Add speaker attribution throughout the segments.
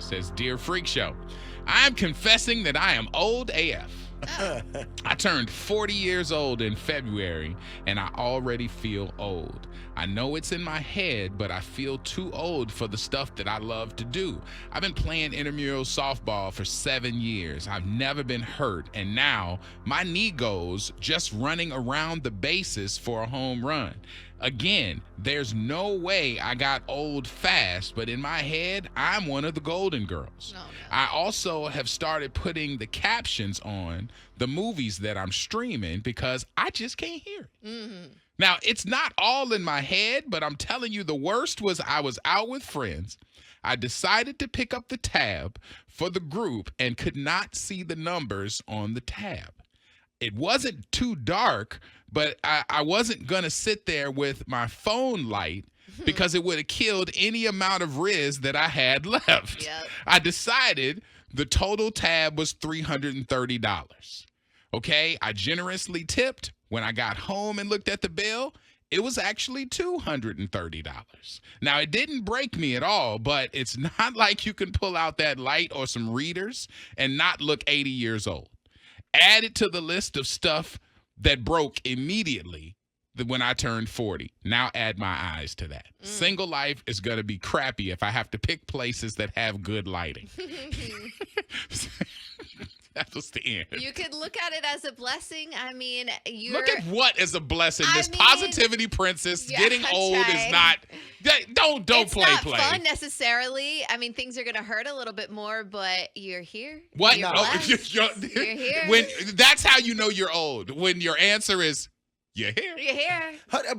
Speaker 1: says, Dear Freak Show, I'm confessing that I am old AF. I turned 40 years old in February, and I already feel old. I know it's in my head, but I feel too old for the stuff that I love to do. I've been playing intramural softball for 7 years. I've never been hurt, and now my knee goes just running around the bases for a home run. Again, there's no way I got old fast, but in my head, I'm one of the Golden Girls.
Speaker 2: Oh, no.
Speaker 1: I also have started putting the captions on the movies that I'm streaming because I just can't hear it.
Speaker 2: Mm-hmm.
Speaker 1: Now, it's not all in my head, but I'm telling you, the worst was I was out with friends. I decided to pick up the tab for the group and could not see the numbers on the tab. It wasn't too dark, but I wasn't going to sit there with my phone light because it would have killed any amount of Riz that I had left.
Speaker 2: Yep.
Speaker 1: I decided the total tab was $330. Okay, I generously tipped. When I got home and looked at the bill, it was actually $230. Now, it didn't break me at all, but it's not like you can pull out that light or some readers and not look 80 years old. Add it to the list of stuff that broke immediately when I turned 40. Now add my eyes to that. Single life is going to be crappy if I have to pick places that have good lighting. That was the end.
Speaker 2: You could look at it as a blessing. I mean,
Speaker 1: Look at what is a blessing. This
Speaker 2: I mean,
Speaker 1: positivity princess
Speaker 2: yeah,
Speaker 1: getting old is
Speaker 2: try.
Speaker 1: not. Don't
Speaker 2: it's
Speaker 1: play.
Speaker 2: not fun necessarily. I mean, things are going to hurt a little bit more, but you're here.
Speaker 1: What?
Speaker 2: You're
Speaker 1: No,
Speaker 2: blessed.
Speaker 1: you're
Speaker 2: here.
Speaker 1: When that's how you know you're old. When your answer is you're here.
Speaker 2: You're here.
Speaker 3: But I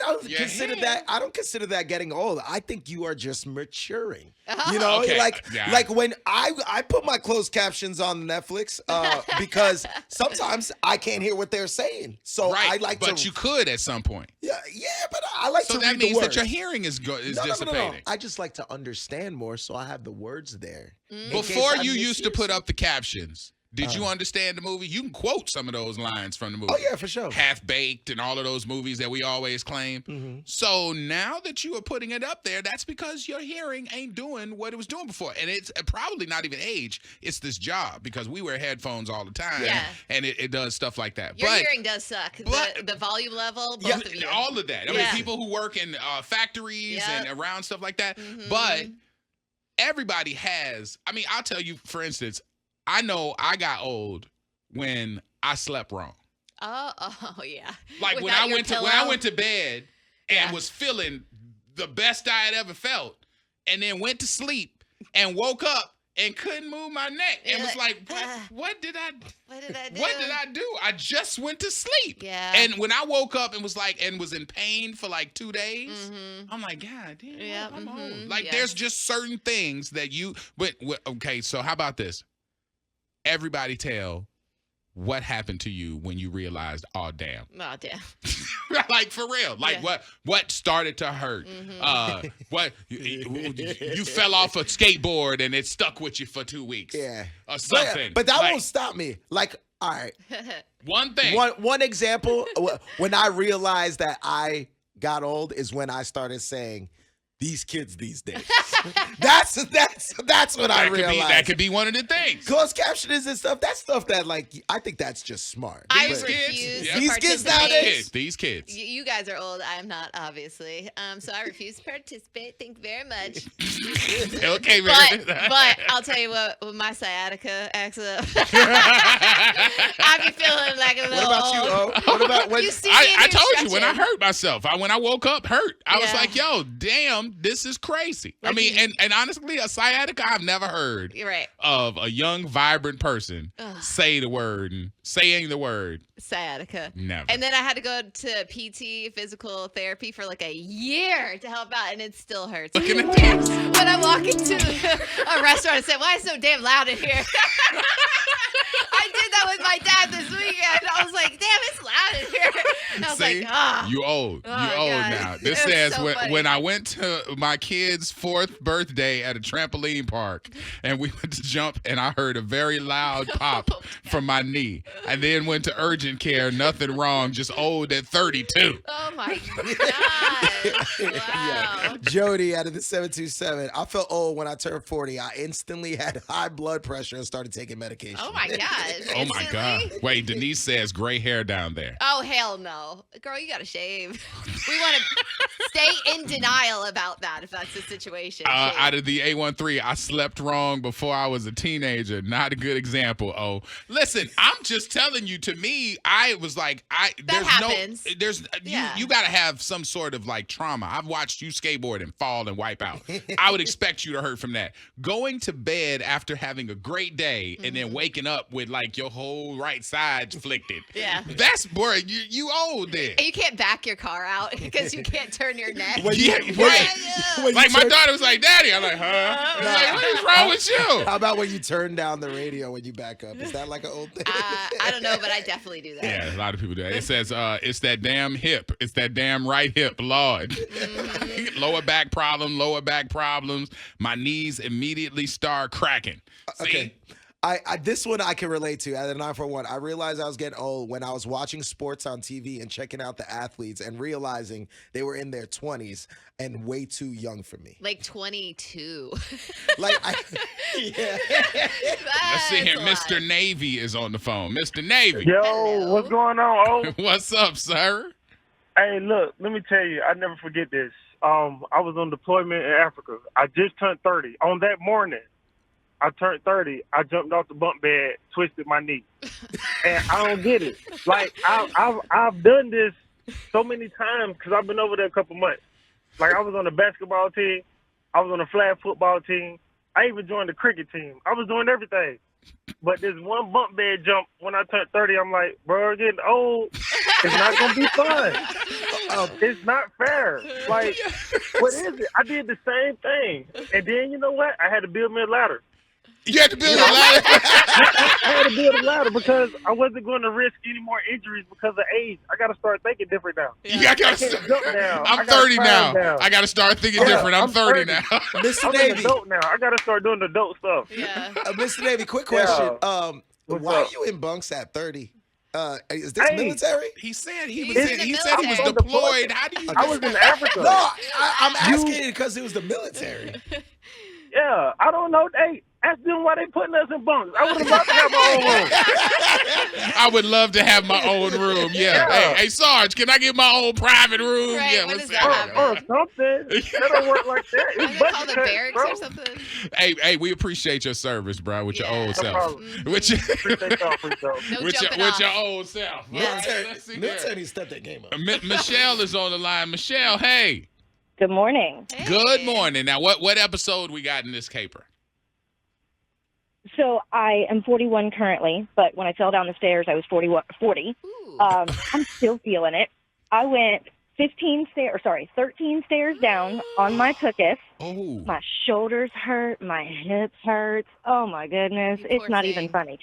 Speaker 3: don't
Speaker 1: You're
Speaker 3: consider
Speaker 1: here.
Speaker 3: that. I don't consider that getting old. I think you are just maturing.
Speaker 2: Oh.
Speaker 3: You know,
Speaker 1: Okay.
Speaker 3: like
Speaker 1: Yeah.
Speaker 3: like when I put my closed captions on Netflix because sometimes I can't hear what they're saying. So
Speaker 1: Right.
Speaker 3: I like
Speaker 1: but
Speaker 3: to.
Speaker 1: you could at some point.
Speaker 3: Yeah, but I like
Speaker 1: So
Speaker 3: to
Speaker 1: that
Speaker 3: read the
Speaker 1: means
Speaker 3: words.
Speaker 1: that your hearing is
Speaker 3: No.
Speaker 1: dissipating.
Speaker 3: I just like to understand more, so I have the words there. In
Speaker 1: Before
Speaker 3: case I
Speaker 1: you used to
Speaker 3: mishear
Speaker 1: put up the captions, did you understand the movie? You can quote some of those lines from the movie.
Speaker 3: Oh yeah, for sure.
Speaker 1: Half Baked and all of those movies that we always claim.
Speaker 3: Mm-hmm.
Speaker 1: So now that you are putting it up there, that's because your hearing ain't doing what it was doing before. And it's probably not even age. It's this job because we wear headphones all the time.
Speaker 2: Yeah.
Speaker 1: And it does stuff like that.
Speaker 2: Your
Speaker 1: but
Speaker 2: hearing does suck.
Speaker 1: but-
Speaker 2: The volume level, both
Speaker 3: Yeah,
Speaker 2: of you.
Speaker 1: all of that. I mean,
Speaker 2: Yeah.
Speaker 1: people who work in factories
Speaker 2: Yep.
Speaker 1: and around stuff like that.
Speaker 2: Mhm.
Speaker 1: But everybody has, I mean, I'll tell you, for instance, I know I got old when I slept wrong.
Speaker 2: Oh yeah.
Speaker 1: Like when
Speaker 2: Without
Speaker 1: I
Speaker 2: your
Speaker 1: went to bed and
Speaker 2: Yeah.
Speaker 1: was feeling the best I had ever felt, and then went to sleep and woke up and couldn't move my neck and
Speaker 2: You're
Speaker 1: was
Speaker 2: like,
Speaker 1: like, what did I
Speaker 2: What did I do?
Speaker 1: what did I do? I just went to sleep.
Speaker 2: Yeah.
Speaker 1: And when I woke up and was in pain for like 2 days,
Speaker 2: Mhm.
Speaker 1: I'm like, God damn,
Speaker 2: Yeah,
Speaker 1: I'm old.
Speaker 2: mhm,
Speaker 1: Like
Speaker 2: yes.
Speaker 1: there's just certain things that okay, so how about this? Everybody tell what happened to you when you realized, oh damn.
Speaker 2: Oh damn.
Speaker 1: Like for real. Like
Speaker 2: Yeah.
Speaker 1: what started to hurt? What you fell off a skateboard and it stuck with you for 2 weeks.
Speaker 3: Yeah.
Speaker 1: Or something.
Speaker 3: But that
Speaker 1: Like,
Speaker 3: won't stop me. Like, all right.
Speaker 1: one thing.
Speaker 3: One example when I realized that I got old is when I started saying, "These kids these days." that's what I realized.
Speaker 1: That could be one of the things.
Speaker 3: Closed captioners and stuff. That's stuff that I think that's just smart.
Speaker 2: I
Speaker 1: These
Speaker 3: But-
Speaker 1: kids,
Speaker 2: refuse
Speaker 1: yeah.
Speaker 2: to
Speaker 3: These kids
Speaker 2: participate.
Speaker 3: nowadays-
Speaker 1: These kids.
Speaker 2: You guys are old. I am not, obviously. So I refuse to participate. Thank you very much.
Speaker 1: Okay,
Speaker 2: But
Speaker 1: man.
Speaker 2: I'll tell you what, when my sciatica acts up, I be feeling like a
Speaker 3: What
Speaker 2: little
Speaker 3: about you,
Speaker 2: old.
Speaker 3: O? What about when?
Speaker 2: You see me
Speaker 1: I
Speaker 2: in here
Speaker 1: told you when I
Speaker 2: stretching.
Speaker 1: hurt myself. When I woke up hurt. I was
Speaker 2: Yeah.
Speaker 1: like, yo, damn, this is crazy. I
Speaker 2: Like
Speaker 1: mean,
Speaker 2: you-
Speaker 1: and honestly, a sciatica I've never heard
Speaker 2: You're right.
Speaker 1: of a young, vibrant person
Speaker 2: Ugh.
Speaker 1: saying the word
Speaker 2: Sciatica.
Speaker 1: never.
Speaker 2: And then I had to go to PT, physical therapy, for like a year to help out, and it still hurts.
Speaker 1: Looking at this.
Speaker 2: When I walk into a restaurant and say, "Why is it so damn loud in here?" I did that with my dad this weekend. Yeah, and I was like, damn, it's loud in here. And I was
Speaker 1: See,
Speaker 2: like, ah.
Speaker 1: you old.
Speaker 2: Oh,
Speaker 1: You old
Speaker 2: God.
Speaker 1: now. This
Speaker 2: It was
Speaker 1: says
Speaker 2: so funny.
Speaker 1: when I went to my kid's 4th birthday at a trampoline park, and we went to jump, and I heard a very loud pop from my knee. I then went to urgent care. Nothing wrong. Just old at 32.
Speaker 2: Oh my gosh. Wow.
Speaker 3: Jody out of the 727. I felt old when I turned 40. I instantly had high blood pressure and started taking medication.
Speaker 2: Oh my gosh.
Speaker 1: Oh my God.
Speaker 2: Instantly?
Speaker 1: Wait, Denise says gray hair down there.
Speaker 2: Oh hell no. Girl, you gotta shave. We wanna stay in denial about that if that's the situation. Shave.
Speaker 1: Out of the A13, I slept wrong before I was a teenager. Not a good example. Oh, listen, I'm just telling you. To me, I was like,
Speaker 2: happens.
Speaker 1: You got to have some sort of like trauma. I've watched you skateboard and fall and wipe out. I would expect you to hurt from that. Going to bed after having a great day and then waking up with like your whole right side flicked.
Speaker 2: Yeah.
Speaker 1: That's boy, you old then.
Speaker 2: And you can't back your car out because you can't turn your neck.
Speaker 1: Yeah, right.
Speaker 3: When
Speaker 1: Like
Speaker 3: you
Speaker 1: my
Speaker 3: turn-
Speaker 1: daughter was like, "Daddy," I'm like, "Huh?" I'm like, what is wrong with you?
Speaker 3: How about when you turn down the radio when you back up? Is that like an old thing?
Speaker 2: I don't know, but I definitely do that.
Speaker 1: Yeah, a lot of people do that. It says, it's that damn hip. It's that damn right hip, Lord. Lower back problems. My knees immediately start cracking. See?
Speaker 3: Okay. I this one I can relate to. At a 941, I realized I was getting old when I was watching sports on TV and checking out the athletes and realizing they were in their 20s and way too young for me.
Speaker 2: Like 22.
Speaker 3: Like, yeah.
Speaker 1: Let's see here.
Speaker 2: That's a lot.
Speaker 1: Mr. Navy is on the phone. Mr. Navy.
Speaker 4: Yo,
Speaker 2: Hello.
Speaker 4: what's going on? Oh,
Speaker 1: What's up, sir?
Speaker 4: hey, look, let me tell you, I never forget this. I was on deployment in Africa. I just turned 30. On that morning, I turned 30. I jumped off the bunk bed, twisted my knee, and I don't get it. Like I've done this so many times because I've been over there a couple months. Like I was on the basketball team, I was on the flag football team. I even joined the cricket team. I was doing everything. But this one bunk bed jump when I turned 30, I'm like, bro, getting old. It's not gonna be fun. It's not fair. Like, what is it? I did the same thing, and then you know what? I had to build me a ladder.
Speaker 1: You had to build a ladder.
Speaker 4: I had to build a ladder because I wasn't going to risk any more injuries because of age. I got to start thinking different now.
Speaker 1: Yeah, I gotta
Speaker 4: can't
Speaker 1: start-
Speaker 4: jump down. I
Speaker 1: I'm
Speaker 4: gotta
Speaker 1: 30
Speaker 4: climb
Speaker 1: now.
Speaker 4: down.
Speaker 1: I got to start thinking
Speaker 4: Yeah,
Speaker 1: different. I'm
Speaker 4: I'm
Speaker 1: 30
Speaker 4: 30.
Speaker 1: now.
Speaker 3: Mr.
Speaker 4: I'm an
Speaker 3: Navy,
Speaker 4: adult now. I got to start doing adult stuff.
Speaker 2: Yeah.
Speaker 3: Mr. Navy, quick question.
Speaker 4: What's
Speaker 3: Why
Speaker 4: up?
Speaker 3: are you in bunks at 30? Is this
Speaker 4: Hey.
Speaker 3: military?
Speaker 1: He said
Speaker 2: He's
Speaker 1: he
Speaker 2: in the
Speaker 1: said he was
Speaker 2: military.
Speaker 1: deployed. How do you?
Speaker 4: I was in Africa.
Speaker 3: No, I'm asking because it was the military.
Speaker 4: Yeah, I don't know. Hey, ask them why they putting us in bunks. I would have loved to have my own room.
Speaker 1: I would love to have my own room. Yeah.
Speaker 4: Yeah.
Speaker 1: Hey, Sarge, can I get my own private room?
Speaker 2: Right,
Speaker 1: Yeah.
Speaker 2: when
Speaker 1: what's
Speaker 2: does
Speaker 1: up?
Speaker 2: that
Speaker 4: Or
Speaker 2: happen?
Speaker 4: something. That don't work like that.
Speaker 2: Are
Speaker 4: It's
Speaker 2: they called the
Speaker 4: budget cuts,
Speaker 2: barracks
Speaker 4: bro.
Speaker 2: or something?
Speaker 1: Hey, we appreciate your service, bro, with your
Speaker 2: Yeah.
Speaker 1: old
Speaker 2: No
Speaker 1: self.
Speaker 4: problem.
Speaker 1: With your,
Speaker 4: Appreciate y'all, appreciate y'all.
Speaker 2: No
Speaker 1: with
Speaker 2: jumping
Speaker 1: your
Speaker 2: off.
Speaker 1: old self.
Speaker 2: Yeah.
Speaker 1: All right, let's see
Speaker 3: Military
Speaker 1: here.
Speaker 3: needs to step that game up.
Speaker 1: Michelle is on the line. Michelle, hey.
Speaker 5: Good morning.
Speaker 2: Hey.
Speaker 1: Good morning. Now, what episode we got in this caper?
Speaker 5: So I am 41 currently, but when I fell down the stairs, I was 40.
Speaker 2: Ooh.
Speaker 5: I'm still feeling it. I went 13 stairs down on my tuchus.
Speaker 1: Oh.
Speaker 5: My shoulders hurt. My hips hurt. Oh, my goodness.
Speaker 2: You
Speaker 5: It's
Speaker 2: poor
Speaker 5: not
Speaker 2: thing.
Speaker 5: even funny.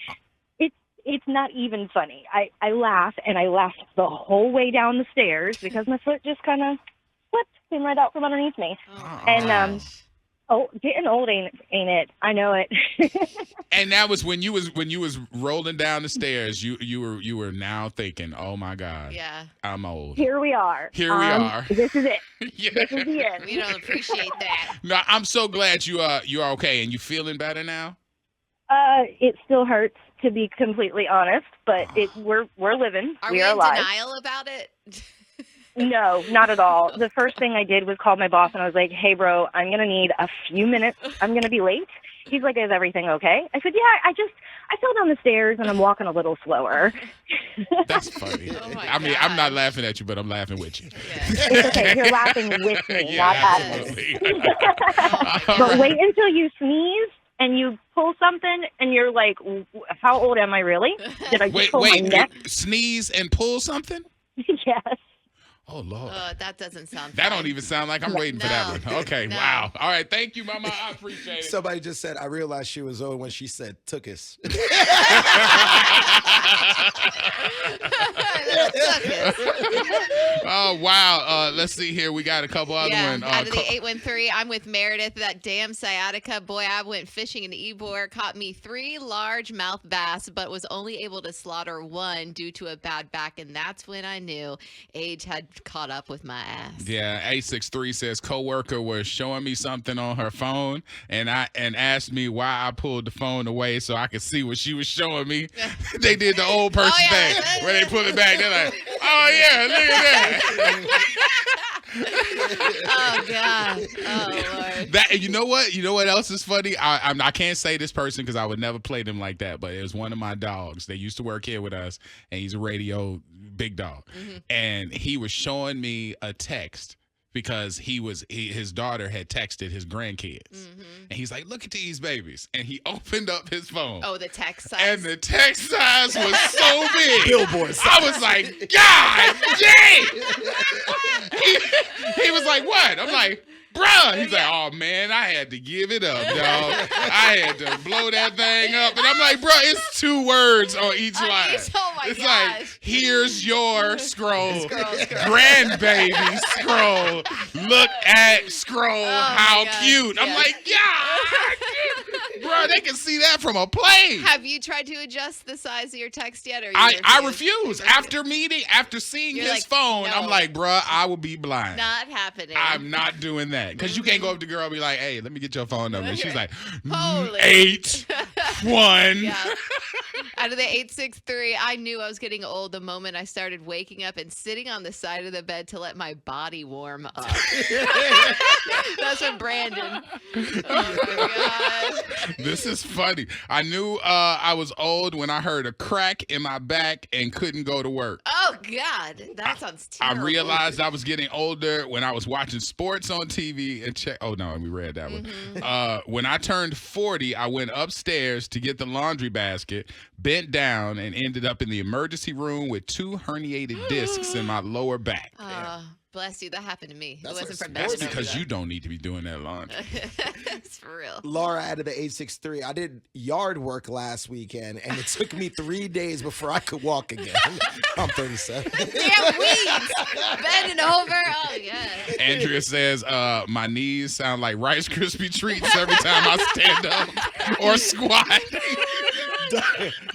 Speaker 5: It's not even funny. I laugh, and I laughed the whole way down the stairs because my foot just kind of slipped, came right out from underneath me.
Speaker 2: Oh,
Speaker 5: And,
Speaker 2: gosh.
Speaker 5: Getting old ain't it? I know it.
Speaker 1: And that was when you was rolling down the stairs. You were now thinking, oh my God,
Speaker 2: Yeah.
Speaker 1: I'm old.
Speaker 5: Here we are.
Speaker 1: Here we are.
Speaker 5: This is it.
Speaker 1: Yeah.
Speaker 5: This is the end.
Speaker 2: We don't appreciate that.
Speaker 1: No, I'm so glad you are okay and you feeling better now.
Speaker 5: It still hurts, to be completely honest, but we're living.
Speaker 2: Are
Speaker 5: we
Speaker 2: we
Speaker 5: are
Speaker 2: in
Speaker 5: alive.
Speaker 2: denial about it?
Speaker 5: No, not at all. The first thing I did was call my boss, and I was like, "Hey, bro, I'm gonna need a few minutes. I'm gonna be late." He's like, "Is everything okay?" I said, "Yeah, I fell down the stairs, and I'm walking a little slower."
Speaker 1: That's funny.
Speaker 2: Oh my
Speaker 1: I mean, I'm not
Speaker 2: gosh.
Speaker 1: laughing at you, but I'm laughing with you.
Speaker 2: Yeah.
Speaker 5: It's okay. You're laughing with me, not
Speaker 1: Yeah,
Speaker 5: at me.
Speaker 1: absolutely.
Speaker 2: Oh my
Speaker 1: All
Speaker 5: But
Speaker 1: right.
Speaker 5: wait until you sneeze and you pull something, and you're like, "How old am I really? Did I just
Speaker 1: Wait,
Speaker 5: pull my neck?"
Speaker 1: sneeze and pull something?
Speaker 5: Yes.
Speaker 1: Oh, Lord.
Speaker 2: That doesn't sound
Speaker 1: That
Speaker 2: fun.
Speaker 1: don't even sound like I'm waiting for that one. Okay,
Speaker 2: No.
Speaker 1: wow. All right, thank you, Mama. I appreciate it.
Speaker 3: Somebody just said, I realized she was old when she said, took us.
Speaker 1: Oh, wow. Let's see here. We got a couple other ones.
Speaker 2: Out of the 813, I'm with Meredith. That damn sciatica. Boy, I went fishing in Ybor, caught me 3 largemouth bass, but was only able to slaughter 1 due to a bad back, and that's when I knew age had caught up with my ass.
Speaker 1: Yeah, 863 says coworker was showing me something on her phone and asked me why I pulled the phone away so I could see what she was showing me. They did the old person thing where they pull it back. They're like, oh yeah, look at that.
Speaker 2: Oh God. Oh Lord.
Speaker 1: That, you know what? You know what else is funny? I can't say this person because I would never play them like that, but it was one of my dogs. They used to work here with us, and he's a radio big dog.
Speaker 2: Mm-hmm.
Speaker 1: And he was showing me a text because his daughter had texted his grandkids.
Speaker 2: Mm-hmm.
Speaker 1: And he's like, look at these babies. And he opened up his phone.
Speaker 2: Oh, the text size.
Speaker 1: And the text size was so big.
Speaker 3: Billboard size.
Speaker 1: I was like, God dang! He was like, what? I'm like, bruh. He's like, oh, man, I had to give it up, dog. I had to blow that thing up. And I'm like, bruh, it's 2 words on each line.
Speaker 2: Oh, my
Speaker 1: It's
Speaker 2: gosh.
Speaker 1: like, here's your scroll.
Speaker 2: Scroll.
Speaker 1: Grandbaby scroll. Look at scroll. How
Speaker 2: my gosh,
Speaker 1: cute. I'm
Speaker 2: yes.
Speaker 1: like, God. Bro, they can see that from a plane.
Speaker 2: Have you tried to adjust the size of your text yet? Or
Speaker 1: I refuse. After seeing
Speaker 2: You're
Speaker 1: his
Speaker 2: like,
Speaker 1: phone,
Speaker 2: no.
Speaker 1: I'm like, bruh, I will be blind.
Speaker 2: Not happening.
Speaker 1: I'm not doing that. Because you can't go up to the girl and be like, hey, let me get your phone number. And she's like,
Speaker 2: Holy.
Speaker 1: 8 1.
Speaker 2: Yeah. Out of the 863, I knew I was getting old the moment I started waking up and sitting on the side of the bed to let my body warm up. That's from Brandon. Oh my God.
Speaker 1: This is funny. I knew I was old when I heard a crack in my back and couldn't go to work.
Speaker 2: Oh God, that sounds terrible.
Speaker 1: I realized I was getting older when I was watching sports on TV and check. Oh no, we read that one. When I turned 40, I went upstairs to get the laundry basket, bent down, and ended up in the emergency room with 2 herniated discs in my lower back.
Speaker 2: Bless you. That happened to me.
Speaker 3: That's
Speaker 2: it wasn't
Speaker 3: like
Speaker 2: from
Speaker 3: sports
Speaker 1: That's
Speaker 2: bending
Speaker 1: because you don't need to be doing that laundry.
Speaker 2: It's for real.
Speaker 3: Laura out of the 863. I did yard work last weekend, and it took me 3 days before I could walk again. I'm 37.
Speaker 2: Damn weeds. Bending over. Oh, yeah.
Speaker 1: Andrea says, my knees sound like Rice Krispie treats every time I stand up or squat.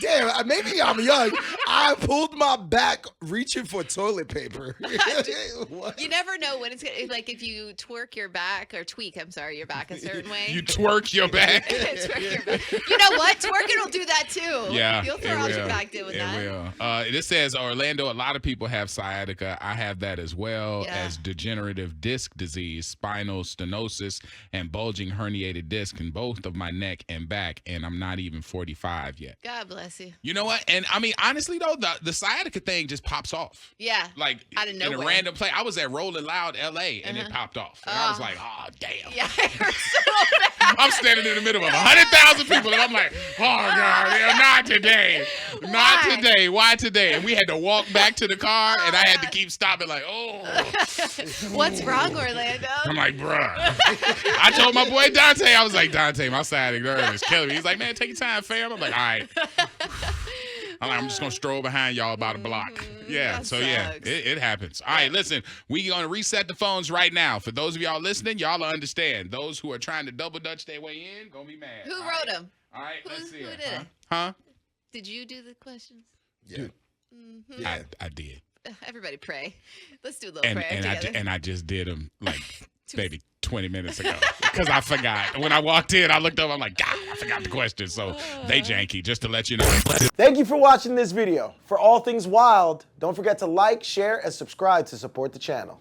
Speaker 3: Damn, maybe I'm young. I pulled my back reaching for toilet paper. What?
Speaker 2: You never know when it's gonna, like if you tweak your back your back a certain way.
Speaker 1: You twerk your back.
Speaker 2: Twerk your back. You know what? Twerking will do that too.
Speaker 1: Yeah,
Speaker 2: You'll throw out your back doing that.
Speaker 1: It will. This says, Orlando, a lot of people have sciatica. I have that as well as degenerative disc disease, spinal stenosis, and bulging herniated disc in both of my neck and back, and I'm not even 45 yet.
Speaker 2: God bless you.
Speaker 1: You know what? And I mean, honestly though, the sciatica thing just pops off.
Speaker 2: Yeah.
Speaker 1: Like
Speaker 2: out of
Speaker 1: in
Speaker 2: nowhere.
Speaker 1: a random place. I was at Rolling Loud, LA, and it popped off. And I was like, oh damn.
Speaker 2: Yeah, it hurts so bad.
Speaker 1: I'm standing in the middle of 100,000 people, and I'm like, oh God, yeah, not today. Not
Speaker 2: Why?
Speaker 1: today. Why today? And we had to walk back to the car, and I had to keep stopping like, oh.
Speaker 2: What's wrong, Orlando?
Speaker 1: I'm like, bruh. I told my boy Dante, I was like, Dante, my sciatic nerve is killing me. He's like, man, take your time, fam. I'm like, all right. I'm just going to stroll behind y'all about a block. Yeah,
Speaker 2: that
Speaker 1: so yeah,
Speaker 2: sucks.
Speaker 1: it happens. All right, listen, we're going to reset the phones right now. For those of y'all listening, y'all will understand. Those who are trying to double dutch their way in, going to be mad.
Speaker 2: Who
Speaker 1: All
Speaker 2: wrote
Speaker 1: right?
Speaker 2: them?
Speaker 1: All right,
Speaker 2: Who-
Speaker 1: let's see.
Speaker 2: who
Speaker 1: it.
Speaker 2: did it?
Speaker 1: Huh?
Speaker 2: Did you do the questions?
Speaker 3: Yeah.
Speaker 1: Yeah. I did.
Speaker 2: Everybody pray. Let's do a little prayer together.
Speaker 1: I just did them like maybe 20 minutes ago because I forgot. When I walked in, I looked up. I'm like, God, I forgot the question. So they janky, just to let you know.
Speaker 6: Thank you for watching this video. For all things wild, don't forget to like, share, and subscribe to support the channel.